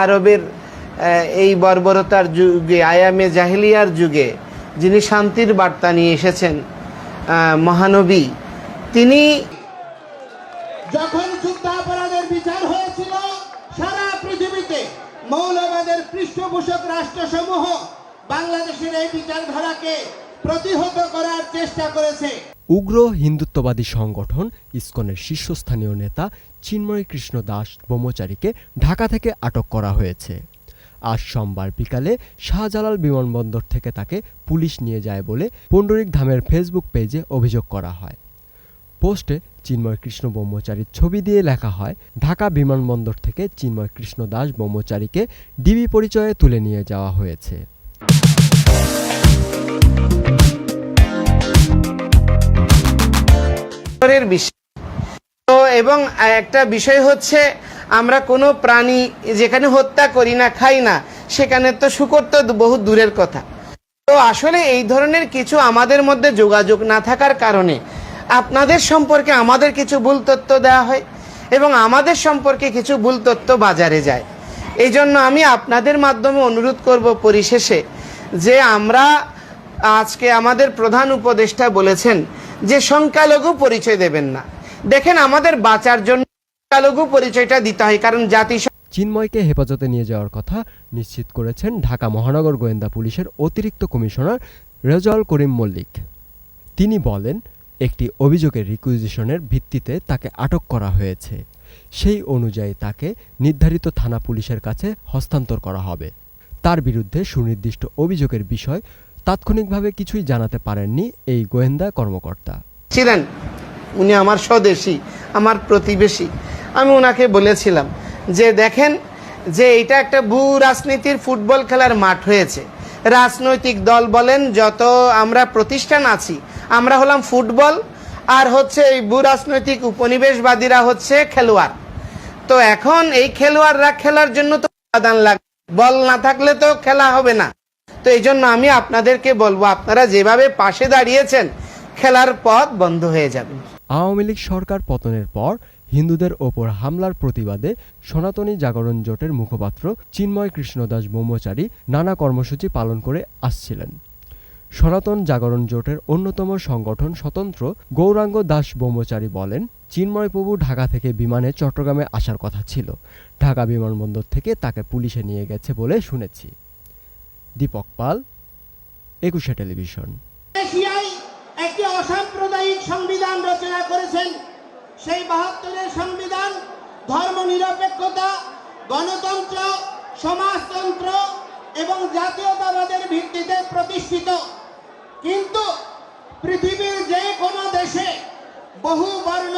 আরবের এই বর্বরতার যুগে, আয়ামে জাহিলিয়ার যুগে যিনি শান্তির বার্তা নিয়ে এসেছেন, মহানবী, তিনি যখন যুদ্ধাপরাধের বিচার হয়েছিল সারা পৃথিবীতে মৌলবাদের পৃষ্ঠপোষক রাষ্ট্রসমূহ বাংলাদেশের এই বিচারধারাকে প্রতিহত করার চেষ্টা করেছে। উগ্র হিন্দুত্ববাদী সংগঠন ইসকনের শীর্ষস্থানীয় নেতা চিন্ময় কৃষ্ণ দাস ব্রহ্মচারীকে ঢাকা থেকে আটক করা হয়েছে। আজ সোমবার বিকালে শাহজালাল বিমানবন্দর থেকে তাকে পুলিশ নিয়ে যায় বলে পুণ্ডরিক ধামের ফেসবুক পেজে অভিযোগ করা হয়। পোস্টে চিন্ময় কৃষ্ণ ব্রহ্মচারীর ছবি দিয়ে লেখা হয়, ঢাকা বিমানবন্দর থেকে চিন্ময় কৃষ্ণ দাস ব্রহ্মচারীকে ডিবি পরিচয়ে তুলে নিয়ে যাওয়া হয়েছে। এবং একটা বিষয় হচ্ছে, আমরা কোনো প্রাণী যেখানে হত্যা করি না, খাই না, সেখানে তো শুকর তো বহু দূরের কথা। তো আসলে এই ধরনের কিছু আমাদের মধ্যে যোগাযোগ না থাকার কারণে আপনাদের সম্পর্কে আমাদের কিছু ভুল তথ্য দেওয়া হয় এবং আমাদের সম্পর্কে কিছু ভুল তথ্য বাজারে যায়। এই জন্য আমি আপনাদের মাধ্যমে অনুরোধ করব পরিশেষে, যে আমরা আজকে আমাদের প্রধান উপদেষ্টা বলেছেন যে সংখ্যালঘু পরিচয় দেবেন না। দেখেন, আমাদের বাঁচার জন্য সংখ্যালঘু পরিচয়টা দিতে হয়, কারণ চিন্ময়কে হেফাজতে নিয়ে যাওয়ার কথা নিশ্চিত করেছেন ঢাকা মহানগর গোয়েন্দা পুলিশের অতিরিক্ত কমিশনার রেজাউল করিম মল্লিক। তিনি বলেন, একটি অভিযোগের রিকুইজিশনের ভিত্তিতে তাকে আটক করা হয়েছে। সেই অনুযায়ী তাকে নির্ধারিত থানা পুলিশের কাছে হস্তান্তর করা হবে। তার বিরুদ্ধে সুনির্দিষ্ট অভিযোগের বিষয় তাৎক্ষণিকভাবে কিছুই জানাতে পারেননি এই গোয়েন্দা কর্মকর্তা। ছিলেন উনি আমার স্বদেশী, আমার প্রতিবেশী। আমি ওনাকে বলেছিলাম যে দেখেন, যে এটা একটা ভূ রাজনীতির ফুটবল খেলার মাঠ হয়েছে। রাজনৈতিক দল বলেন, যত আমরা প্রতিষ্ঠান আছি, আমরা হলাম ফুটবল, আর হচ্ছে এই ভূ রাজনৈতিক উপনিবেশবাদীরা হচ্ছে খেলোয়াড়। তো এখন এই খেলোয়াড়রা খেলার জন্য তো উপাদান লাগবে, বল না থাকলে তো খেলা হবে না। তো এই জন্য আমি আপনাদেরকে বলবো, আপনারা যেভাবে পাশে দাঁড়িয়েছেন, খেলার পথ বন্ধ হয়ে যাবে। আওয়ামী লীগ সরকার পতনের পর হিন্দুদের ওপর হামলার প্রতিবাদে সনাতনী জাগরণ জোটের মুখপাত্র চিন্ময় কৃষ্ণ দাস ব্রহ্মচারী নানা কর্মসূচি পালন করে আসছিলেন। সনাতন জাগরণ জোটের অন্যতম সংগঠন স্বতন্ত্র গৌরাঙ্গ দাস ব্রহ্মচারী বলেন, চিন্ময় প্রভু ঢাকা থেকে বিমানে চট্টগ্রামে আসার কথা ছিল। ঢাকা বিমানবন্দর থেকে তাকে পুলিশে নিয়ে গেছে বলে শুনেছি। দীপক পাল, একুশে টেলিভিশন। একটি অসাম্প্রদায়িক সংবিধান রচনা করেছেন। সেই ৭২-এর সংবিধান ধর্মনিরপেক্ষতা, গণতন্ত্র, সমাজতন্ত্র এবং জাতীয়তাবাদের ভিত্তিতে প্রতিষ্ঠিত। কিন্তু পৃথিবীর যে কোনো দেশে বহু বর্ণ